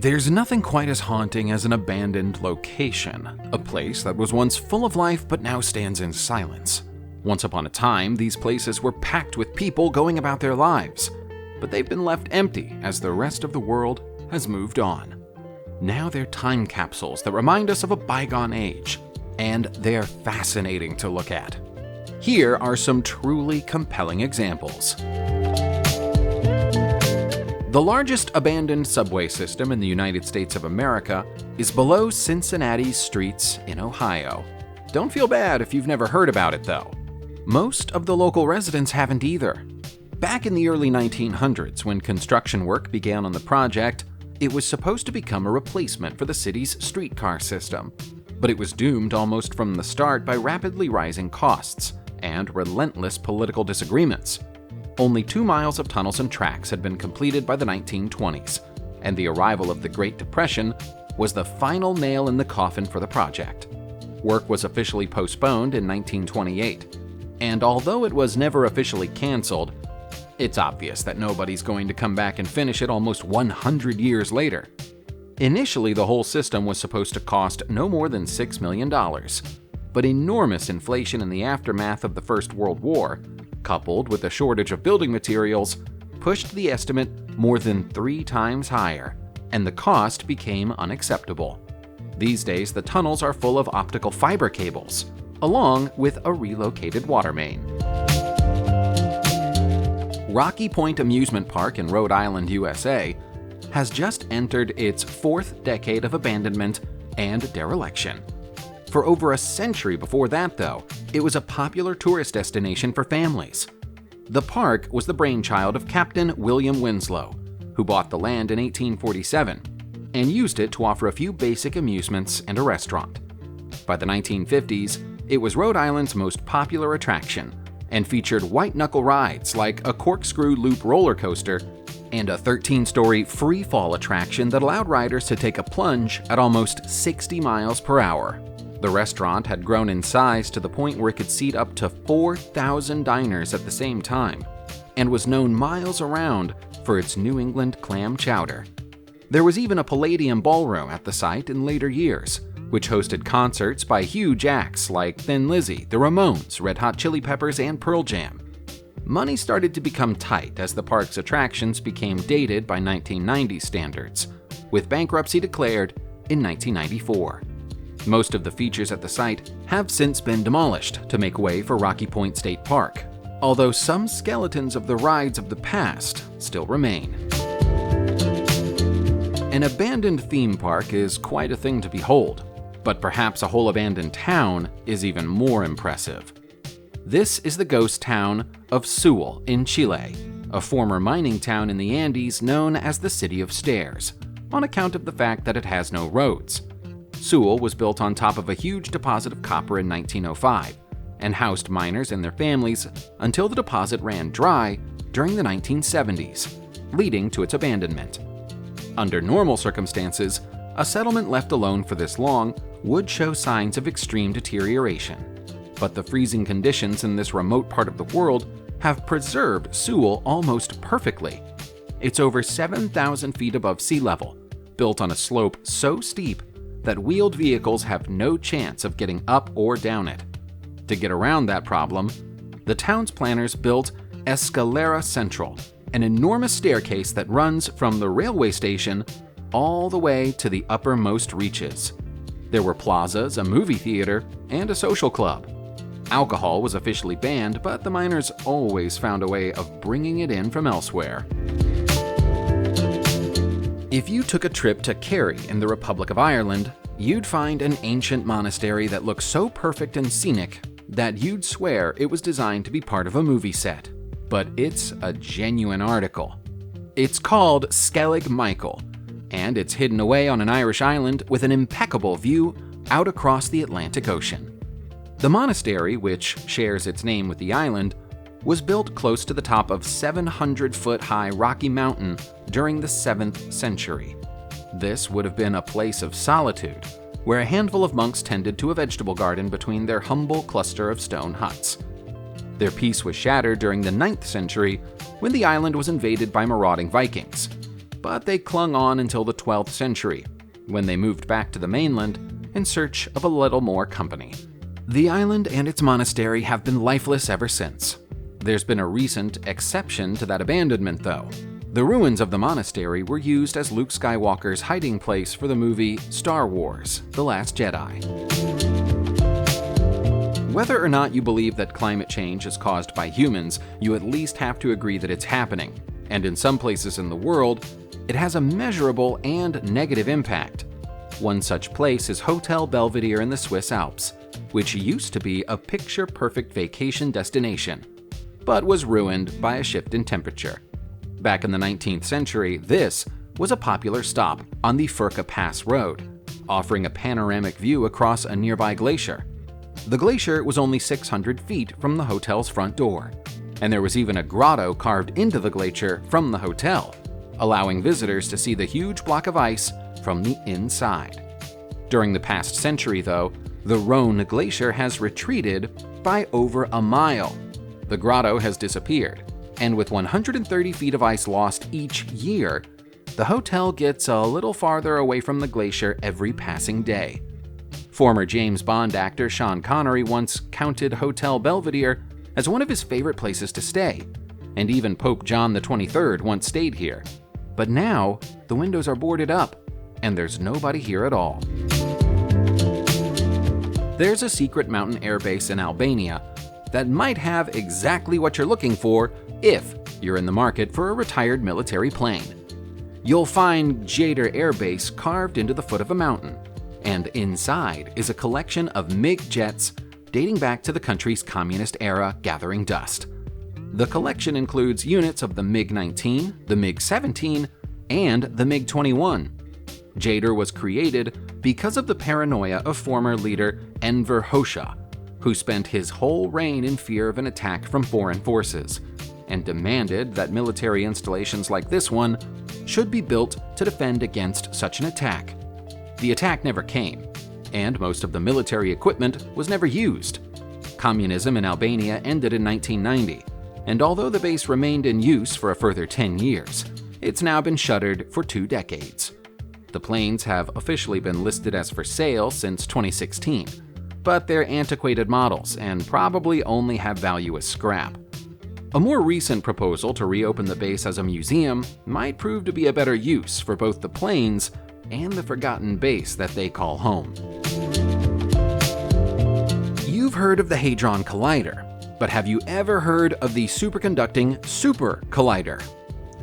There's nothing quite as haunting as an abandoned location, a place that was once full of life but now stands in silence. Once upon a time, these places were packed with people going about their lives, but they've been left empty as the rest of the world has moved on. Now they're time capsules that remind us of a bygone age, and they're fascinating to look at. Here are some truly compelling examples. The largest abandoned subway system in the United States of America is below Cincinnati's streets in Ohio. Don't feel bad if you've never heard about it, though. Most of the local residents haven't either. Back in the early 1900s, when construction work began on the project, it was supposed to become a replacement for the city's streetcar system. But it was doomed almost from the start by rapidly rising costs and relentless political disagreements. Only 2 miles of tunnels and tracks had been completed by the 1920s, and the arrival of the Great Depression was the final nail in the coffin for the project. Work was officially postponed in 1928, and although it was never officially canceled, it's obvious that nobody's going to come back and finish it almost 100 years later. Initially, the whole system was supposed to cost no more than $6 million, but enormous inflation in the aftermath of the First World War, coupled with a shortage of building materials, pushed the estimate more than 3 times higher, and the cost became unacceptable. These days, the tunnels are full of optical fiber cables, along with a relocated water main. Rocky Point Amusement Park in Rhode Island, USA, has just entered its 4th decade of abandonment and dereliction. For over a century before that, though, it was a popular tourist destination for families. The park was the brainchild of Captain William Winslow, who bought the land in 1847 and used it to offer a few basic amusements and a restaurant. By the 1950s, it was Rhode Island's most popular attraction and featured white-knuckle rides like a corkscrew loop roller coaster and a 13-story free-fall attraction that allowed riders to take a plunge at almost 60 miles per hour. The restaurant had grown in size to the point where it could seat up to 4,000 diners at the same time, and was known miles around for its New England clam chowder. There was even a Palladium ballroom at the site in later years, which hosted concerts by huge acts like Thin Lizzy, the Ramones, Red Hot Chili Peppers, and Pearl Jam. Money started to become tight as the park's attractions became dated by 1990 standards, with bankruptcy declared in 1994. Most of the features at the site have since been demolished to make way for Rocky Point State Park, although some skeletons of the rides of the past still remain. An abandoned theme park is quite a thing to behold, but perhaps a whole abandoned town is even more impressive. This is the ghost town of Sewell in Chile, a former mining town in the Andes known as the City of Stairs, on account of the fact that it has no roads. Sewell was built on top of a huge deposit of copper in 1905 and housed miners and their families until the deposit ran dry during the 1970s, leading to its abandonment. Under normal circumstances, a settlement left alone for this long would show signs of extreme deterioration, but the freezing conditions in this remote part of the world have preserved Sewell almost perfectly. It's over 7,000 feet above sea level, built on a slope so steep that wheeled vehicles have no chance of getting up or down it. To get around that problem, the town's planners built Escalera Central, an enormous staircase that runs from the railway station all the way to the uppermost reaches. There were plazas, a movie theater, and a social club. Alcohol was officially banned, but the miners always found a way of bringing it in from elsewhere. If you took a trip to Kerry in the Republic of Ireland, you'd find an ancient monastery that looks so perfect and scenic that you'd swear it was designed to be part of a movie set. But it's a genuine article. It's called Skellig Michael, and it's hidden away on an Irish island with an impeccable view out across the Atlantic Ocean. The monastery, which shares its name with the island, was built close to the top of 700-foot-high Rocky Mountain during the 7th century. This would have been a place of solitude, where a handful of monks tended to a vegetable garden between their humble cluster of stone huts. Their peace was shattered during the 9th century when the island was invaded by marauding Vikings. but they clung on until the 12th century, when they moved back to the mainland in search of a little more company. The island and its monastery have been lifeless ever since. There's been a recent exception to that abandonment, though. The ruins of the monastery were used as Luke Skywalker's hiding place for the movie Star Wars: The Last Jedi. Whether or not you believe that climate change is caused by humans, you at least have to agree that it's happening, and in some places in the world, it has a measurable and negative impact. One such place is Hotel Belvedere in the Swiss Alps, which used to be a picture-perfect vacation destination, but was ruined by a shift in temperature. Back in the 19th century, this was a popular stop on the Furka Pass Road, offering a panoramic view across a nearby glacier. The glacier was only 600 feet from the hotel's front door, and there was even a grotto carved into the glacier from the hotel, allowing visitors to see the huge block of ice from the inside. During the past century, though, the Rhone Glacier has retreated by over a mile. The grotto has disappeared, and with 130 feet of ice lost each year, the hotel gets a little farther away from the glacier every passing day. Former James Bond actor Sean Connery once counted Hotel Belvedere as one of his favorite places to stay, and even Pope John XXIII once stayed here. But now, the windows are boarded up, and there's nobody here at all. There's a secret mountain airbase in Albania that might have exactly what you're looking for if you're in the market for a retired military plane. You'll find Jader Air Base carved into the foot of a mountain, and inside is a collection of MiG jets dating back to the country's communist era gathering dust. The collection includes units of the MiG-19, the MiG-17, and the MiG-21. Jader was created because of the paranoia of former leader Enver Hoxha, who spent his whole reign in fear of an attack from foreign forces, and demanded that military installations like this one should be built to defend against such an attack. The attack never came, and most of the military equipment was never used. Communism in Albania ended in 1990, and although the base remained in use for a further 10 years, it's now been shuttered for 2 decades. The planes have officially been listed as for sale since 2016, but they're antiquated models and probably only have value as scrap. A more recent proposal to reopen the base as a museum might prove to be a better use for both the planes and the forgotten base that they call home. You've heard of the Hadron Collider, but have you ever heard of the superconducting Super Collider?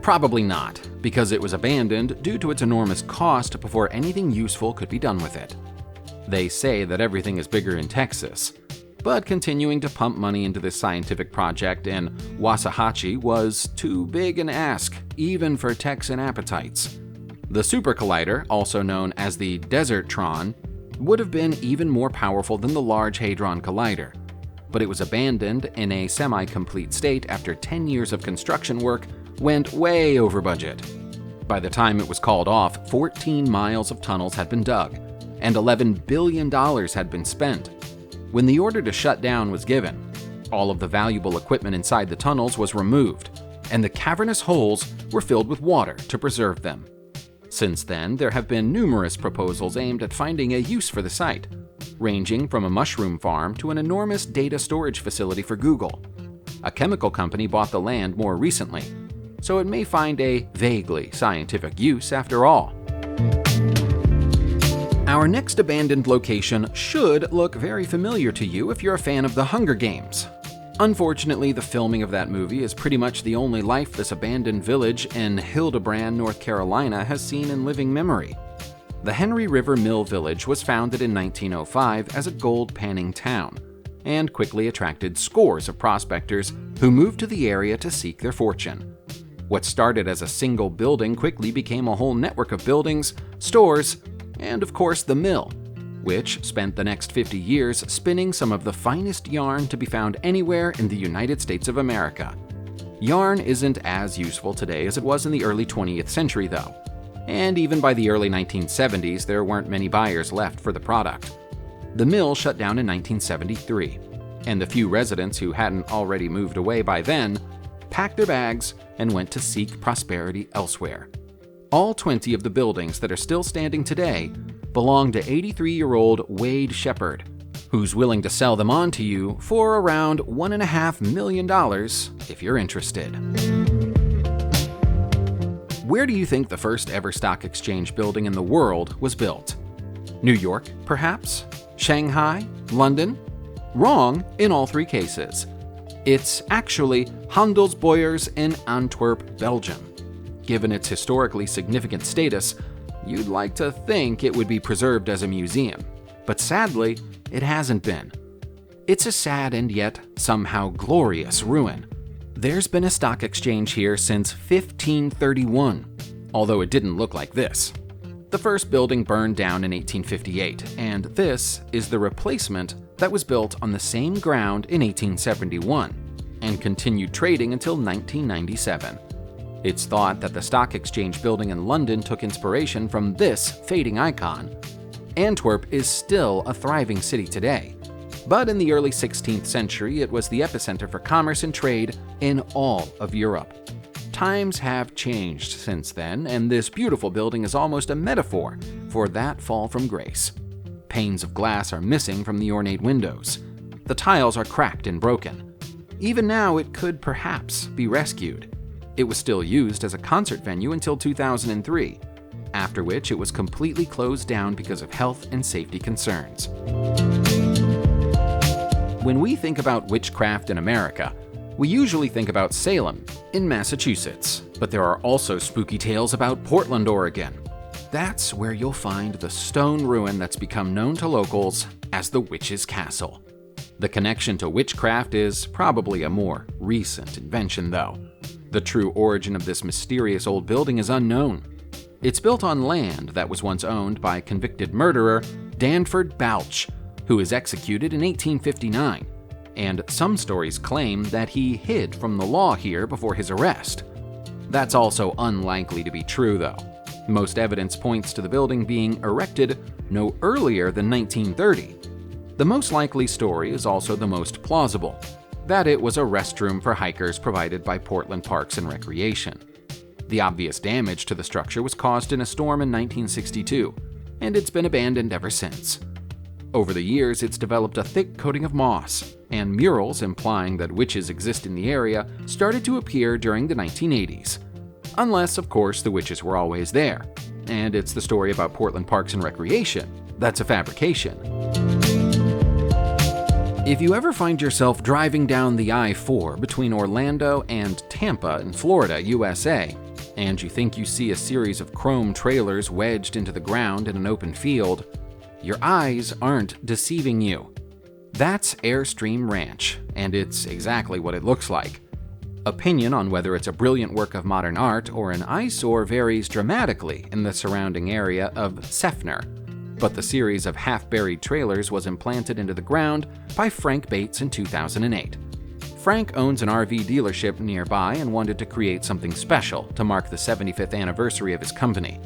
Probably not, because it was abandoned due to its enormous cost before anything useful could be done with it. They say that everything is bigger in Texas, but continuing to pump money into this scientific project in Waxahachie was too big an ask, even for Texan appetites. The Super Collider, also known as the Desertron, would have been even more powerful than the Large Hadron Collider, but it was abandoned in a semi-complete state after 10 years of construction work went way over budget. By the time it was called off, 14 miles of tunnels had been dug, and $11 billion had been spent. When the order to shut down was given, all of the valuable equipment inside the tunnels was removed, and the cavernous holes were filled with water to preserve them. Since then, there have been numerous proposals aimed at finding a use for the site, ranging from a mushroom farm to an enormous data storage facility for Google. A chemical company bought the land more recently, so it may find a vaguely scientific use after all. Our next abandoned location should look very familiar to you if you're a fan of The Hunger Games. Unfortunately, the filming of that movie is pretty much the only life this abandoned village in Hildebrand, North Carolina has seen in living memory. The Henry River Mill Village was founded in 1905 as a gold panning town, and quickly attracted scores of prospectors who moved to the area to seek their fortune. What started as a single building quickly became a whole network of buildings, stores, and of course the mill, which spent the next 50 years spinning some of the finest yarn to be found anywhere in the United States of America. Yarn isn't as useful today as it was in the early 20th century, though, and even by the early 1970s there weren't many buyers left for the product. The mill shut down in 1973, and the few residents who hadn't already moved away by then packed their bags and went to seek prosperity elsewhere. All 20 of the buildings that are still standing today belong to 83-year-old Wade Shepard, who's willing to sell them on to you for around $1.5 million if you're interested. Where do you think the first ever stock exchange building in the world was built? New York, perhaps? Shanghai? London? Wrong in all three cases. It's actually Handelsbeurs in Antwerp, Belgium. Given its historically significant status, you'd like to think it would be preserved as a museum, but sadly, it hasn't been. It's a sad and yet somehow glorious ruin. There's been a stock exchange here since 1531, although it didn't look like this. The first building burned down in 1858, and this is the replacement that was built on the same ground in 1871 and continued trading until 1997. It's thought that the stock exchange building in London took inspiration from this fading icon. Antwerp is still a thriving city today, but in the early 16th century it was the epicenter for commerce and trade in all of Europe. Times have changed since then, and this beautiful building is almost a metaphor for that fall from grace. Panes of glass are missing from the ornate windows. The tiles are cracked and broken. Even now it could perhaps be rescued. It was still used as a concert venue until 2003, after which it was completely closed down because of health and safety concerns. When we think about witchcraft in America, we usually think about Salem in Massachusetts, but there are also spooky tales about Portland, Oregon. That's where you'll find the stone ruin that's become known to locals as the Witch's Castle. The connection to witchcraft is probably a more recent invention, though. The true origin of this mysterious old building is unknown. It's built on land that was once owned by convicted murderer Danford Bouch, who was executed in 1859, and some stories claim that he hid from the law here before his arrest. That's also unlikely to be true, though. Most evidence points to the building being erected no earlier than 1930. The most likely story is also the most plausible, that it was a restroom for hikers provided by Portland Parks and Recreation. The obvious damage to the structure was caused in a storm in 1962, and it's been abandoned ever since. Over the years, it's developed a thick coating of moss, and murals implying that witches exist in the area started to appear during the 1980s. Unless, of course, the witches were always there, and it's the story about Portland Parks and Recreation that's a fabrication. If you ever find yourself driving down the I-4 between Orlando and Tampa in Florida, USA, and you think you see a series of chrome trailers wedged into the ground in an open field, your eyes aren't deceiving you. That's Airstream Ranch, and it's exactly what it looks like. Opinion on whether it's a brilliant work of modern art or an eyesore varies dramatically in the surrounding area of Seffner, but the series of half-buried trailers was implanted into the ground by Frank Bates in 2008. Frank owns an RV dealership nearby and wanted to create something special to mark the 75th anniversary of his company.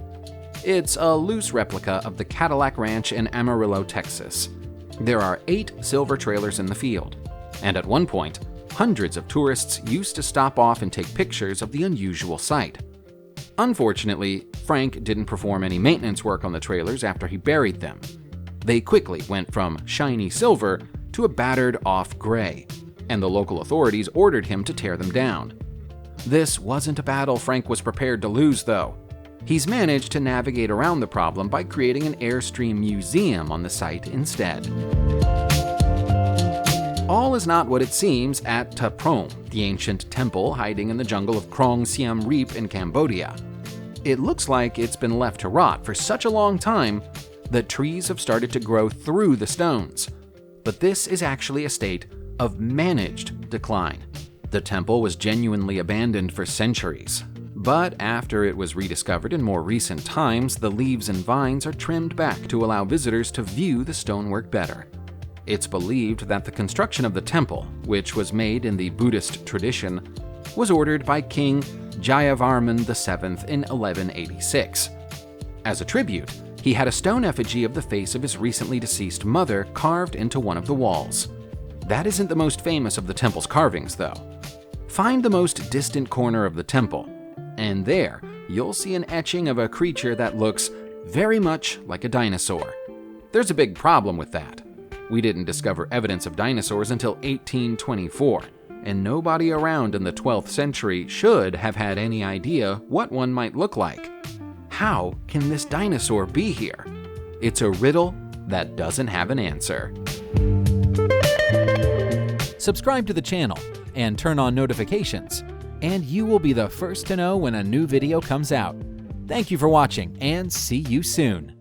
It's a loose replica of the Cadillac Ranch in Amarillo, Texas. There are 8 silver trailers in the field, and at one point, hundreds of tourists used to stop off and take pictures of the unusual sight. Unfortunately, Frank didn't perform any maintenance work on the trailers after he buried them. They quickly went from shiny silver to a battered off gray, and the local authorities ordered him to tear them down. This wasn't a battle Frank was prepared to lose, though. He's managed to navigate around the problem by creating an Airstream museum on the site instead. All is not what it seems at Ta Prohm, the ancient temple hiding in the jungle of Krong Siem Reap in Cambodia. It looks like it's been left to rot for such a long time that trees have started to grow through the stones. But this is actually a state of managed decline. The temple was genuinely abandoned for centuries, but after it was rediscovered in more recent times, the leaves and vines are trimmed back to allow visitors to view the stonework better. It's believed that the construction of the temple, which was made in the Buddhist tradition, was ordered by King Jayavarman VII in 1186. As a tribute, he had a stone effigy of the face of his recently deceased mother carved into one of the walls. That isn't the most famous of the temple's carvings, though. Find the most distant corner of the temple, and there, you'll see an etching of a creature that looks very much like a dinosaur. There's a big problem with that. We didn't discover evidence of dinosaurs until 1824, and nobody around in the 12th century should have had any idea what one might look like. How can this dinosaur be here? It's a riddle that doesn't have an answer. Subscribe to the channel and turn on notifications, and you will be the first to know when a new video comes out. Thank you for watching, and see you soon.